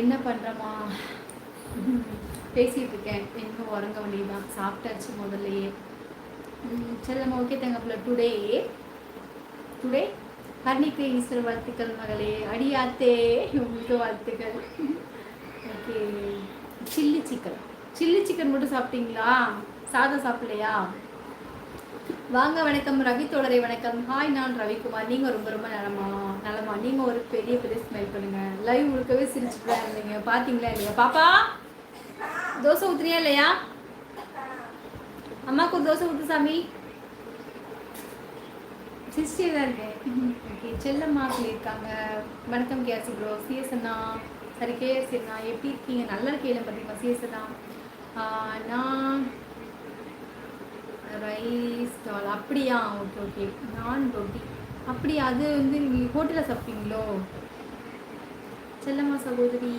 என்ன பண்ணுறமா பேசிகிட்டு இருக்கேன். இன்னும் உறங்க வேண்டியதான். சாப்பிட்டாச்சு முதல்லையே. செல்லம்மா ஓகே தங்கப்பில் டுடே ஹர்னிக்கு ஈஸ்வர வாழ்த்துக்கள் மகளே. அடியாத்தே உங்களுக்கு வாழ்த்துக்கள். ஓகே சில்லி சிக்கன் மட்டும் சாப்பிட்டீங்களா? சாதம் சாப்பிடலையா? வாங்க வணக்கம் ரவி தோழரை வணக்கம். ஹாய் நான் ரவிக்குமார். நீங்கள் ரொம்ப ரொம்ப நலமா நீங்கள் ஒரு பெரிய ஸ்மைல் பண்ணுங்க. லைவ் முழுக்கவே சிரிச்சுட்டு தான் இருந்தீங்க. பார்த்தீங்களா இல்லையா? பாப்பா தோசை ஊற்றுறியா இல்லையா? அம்மாவுக்கு ஒரு தோசை ஊற்று சாமி. சிரிச்சிட்டே தான் இருக்கேன். ஓகே செல்லம்மா சொல்லியிருக்காங்க வணக்கம் கேசி ப்ரோ. சிஎஸ் அண்ணா சரி கேஎஸ் அண்ணா எப்படி இருக்கீங்க? நல்லா இருக்கீங்க பார்த்தீங்களா? சிஎஸ் அண்ணா நான் ரைஸ் ஸ்டால் அப்படியா? ஓகே ஓகே நான் ரொட்டி அப்படியா? அது வந்து நீங்கள் ஹோட்டலில் சாப்பிட்டீங்களோ? செல்லம்மா சகோதரி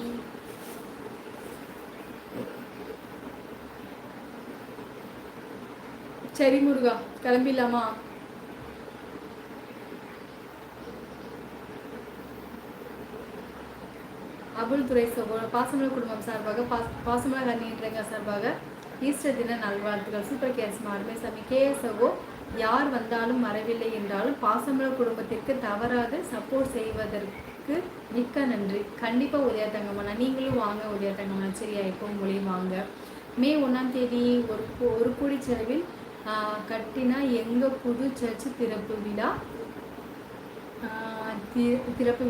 சரி முருகா கிளம்பிடலாமா? அபுல் துரை சகோதர பாசமல குடும்பம் சார்பாக பாசமல கண்ணியன்றங்க சார்பாக ஈஸ்டர் தின நல்வாழ்த்துக்கள். சூப்பர் கேஸ் மாறுமே சாமி. கேஎஸ்ஓ யார் வந்தாலும் வரவில்லை என்றாலும் பாசமல குடும்பத்திற்கு தவறாக சப்போர்ட் செய்வதற்கு மிக்க நன்றி. கண்டிப்பாக உதயா தங்கம்மா நீங்களும் வாங்க. உதயா தங்கம்மா சரியா இப்போ உங்களையும் வாங்க. மே 1ஆம் தேதி ஒரு கோடி செலவில் கட்டினா எங்கள் புது சர்ச்சு திறப்பு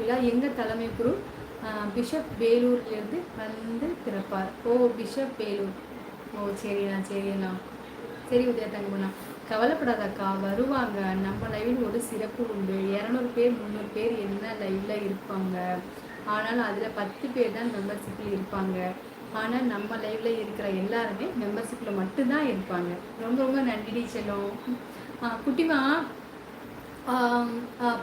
விழா எங்கள் தலைமை குரு பிஷப் வேலூர்லேருந்து வந்து திறப்பார். ஓ பிஷப் வேலூர். ஓ சரிண்ணா சரி உதயா தங்கம்மா கவலைப்படாதக்கா வருவாங்க. நம்ம லைவில் ஒரு சிறப்பு உண்டு. 200 பேர் 300 பேர் என்ன லைவில் இருப்பாங்க. ஆனால் அதில் 10 பேர் தான் மெம்பர்ஷிப்பில் இருப்பாங்க. ஆனால் நம்ம லைவில் இருக்கிற எல்லாருமே மெம்பர்ஷிப்பில் மட்டும்தான் இருப்பாங்க. ரொம்ப ரொம்ப நன்றி செல்லும். குட்டிமா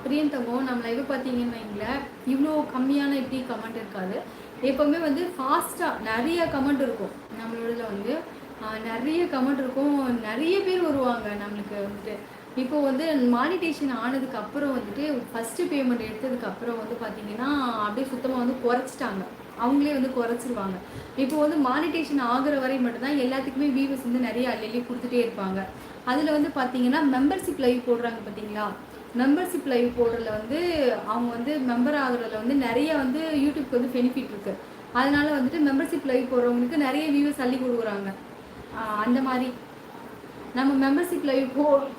பிரியந்தகம் நம்ம லைவ் பார்த்தீங்கன்னு வைங்களேன் இவ்வளோ கம்மியான இப்படி கமெண்ட் இருக்காது. எப்போவுமே வந்து ஃபாஸ்ட்டாக நிறைய கமெண்ட் இருக்கும். நம்மளோட வந்து நிறைய கமெண்ட் இருக்கும். நிறைய பேர் வருவாங்க நம்மளுக்கு வந்துட்டு. இப்போ வந்து மானிட்டேஷன் ஆனதுக்கு அப்புறம் வந்துட்டு ஃபஸ்ட்டு பேமெண்ட் எடுத்ததுக்கப்புறம் வந்து பார்த்தீங்கன்னா அப்படியே சுத்தமாக வந்து குறைச்சிட்டாங்க. அவங்களே வந்து குறைச்சிருவாங்க. இப்போ வந்து மானிட்டேஷன் ஆகிற வரை மட்டும்தான் எல்லாத்துக்குமே வியூவர்ஸ் வந்து நிறைய அள்ளி கொடுத்துட்டே இருப்பாங்க. அதில் வந்து பார்த்தீங்கன்னா மெம்பர்ஷிப் லைவ் போடுறாங்க பார்த்தீங்களா? மெம்பர்ஷிப் லைவ் போடுறதுல வந்து அவங்க வந்து மெம்பர் ஆகுறதுல வந்து நிறைய வந்து யூடியூப்க்கு வந்து பெனிஃபிட் இருக்குது. அதனால வந்துட்டு மெம்பர்ஷிப் லைவ் போடுறவங்களுக்கு நிறைய வியூவர்ஸ் அள்ளி கொடுக்குறாங்க. அந்த மாதிரி நம்ம மெம்பர்ஷிப் லைவ்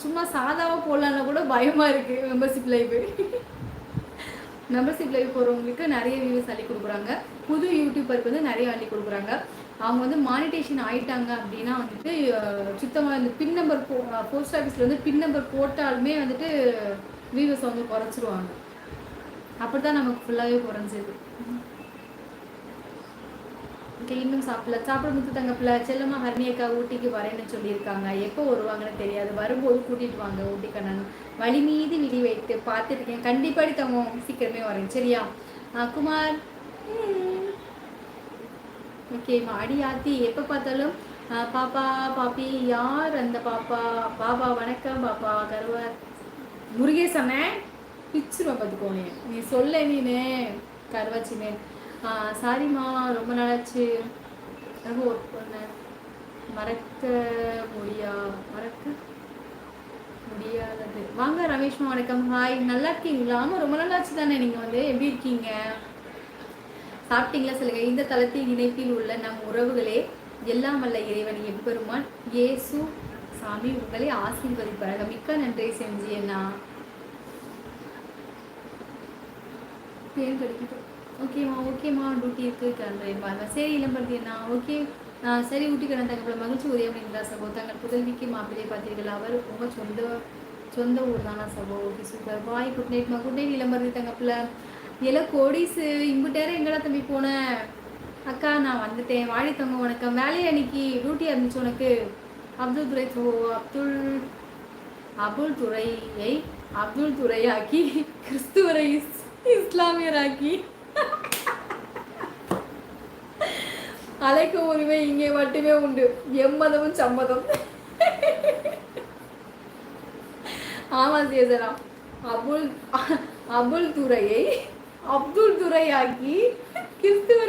சும்மா சாதாவாக போடலான்னா கூட பயமாக இருக்குது. மெம்பர்ஷிப் லைவ் போகிறவங்களுக்கு நிறைய வியூவர்ஸ் அள்ளி கொடுக்குறாங்க. புது யூடியூபருக்கு வந்து நிறைய அள்ளி கொடுக்குறாங்க. அவங்க வந்து மானிட்டேஷன் ஆகிட்டாங்க அப்படின்னா வந்துட்டு சுத்தமாக இந்த பின் நம்பர் போஸ்ட் ஆஃபீஸில் வந்து பின் நம்பர் போட்டாலுமே வந்துட்டு வியூவர்ஸ் வந்து குறைச்சிருவாங்க. அப்படி தான் நமக்கு ஃபுல்லாகவே குறைஞ்சது. ஓகே இன்னும் சாப்பிட முத்து தங்கப்பில் செல்லம்மா ஹர்னியக்கா ஊட்டிக்கு வரேன்னு சொல்லியிருக்காங்க. எப்போ வருவாங்கன்னு தெரியாது. வரும்போது கூட்டிகிட்டு வாங்க ஊட்டிக்கு. நான் வழி மீது விதி வைத்து பார்த்துருக்கேன். கண்டிப்பாடி தங்கம் சீக்கிரமே வரேன் சரியா? குமார் ஓகேம்மா. அடி ஆத்தி எப்போ பார்த்தாலும் பாப்பா பாப்பி யார் அந்த பாப்பா வணக்கம் பாப்பா கருவார் முருகேசனே பிச்சுருவா பார்த்துக்கோனே நீ சொல்ல நீனே கருவாச்சினே. சாரிம்மா ரொம்ப நாளாச்சு. ரொம்ப ஒர்க் பண்ண மறக்க முடியாதது. வாங்க ரமேஷ்மா வணக்கம். ஹாய் நல்லா இருக்கீங்களா? ஆமாம் ரொம்ப நாளாச்சு தானே. நீங்கள் வந்து எப்படி இருக்கீங்க? சாப்பிட்டீங்களா சொல்லுங்க. இந்த தளத்தின் இணைப்பில் உள்ள நம் உறவுகளே எல்லாம் வல்ல இறைவன் எப்பெருமான் இயேசு சாமி உங்களை ஆசீர்வதிப்பார்கள். மிக்க நன்றி செஞ்சு அண்ணா. பேர் கிடைக்கிட்டு ஓகேம்மா டியூட்டி இருக்கு கிளம்புறேன் பாருங்க. சரி இளம்பருத்தி அண்ணா ஓகே சரி ஊட்டி கிடந்த தங்கள் மகிழ்ச்சி உதயம் அப்படிங்களா சகோ? தங்கள் புதல்விக்கு மாப்பிள்ளையை பார்த்தீர்கள். அவர் உங்கள் சொந்த ஊர் தானா சகோ? ஓகே சூப்பர் பாய். குட் நைட்மா. குட் நைட் இளம்பருத்தி தங்கப்பில் எல்லாம் கோடிஸு இம்புட்டேரம் எங்கடா தம்பி போனேன்? அக்கா நான் வந்துட்டேன். வாடி தங்க வணக்கம். வேலையை அன்னைக்கு டியூட்டியாக இருந்துச்சு உனக்கு? அப்துல் துரையாக்கி கிறிஸ்துவரை இஸ்லாமியராக்கி அழைக்கும் உரிமை இங்கே மட்டுமே உண்டு. எம்மதமும் சம்மதம். ஆமா சேசரா. அபுல் துரையை அப்துல் துரையாக்கி கிறிஸ்துவ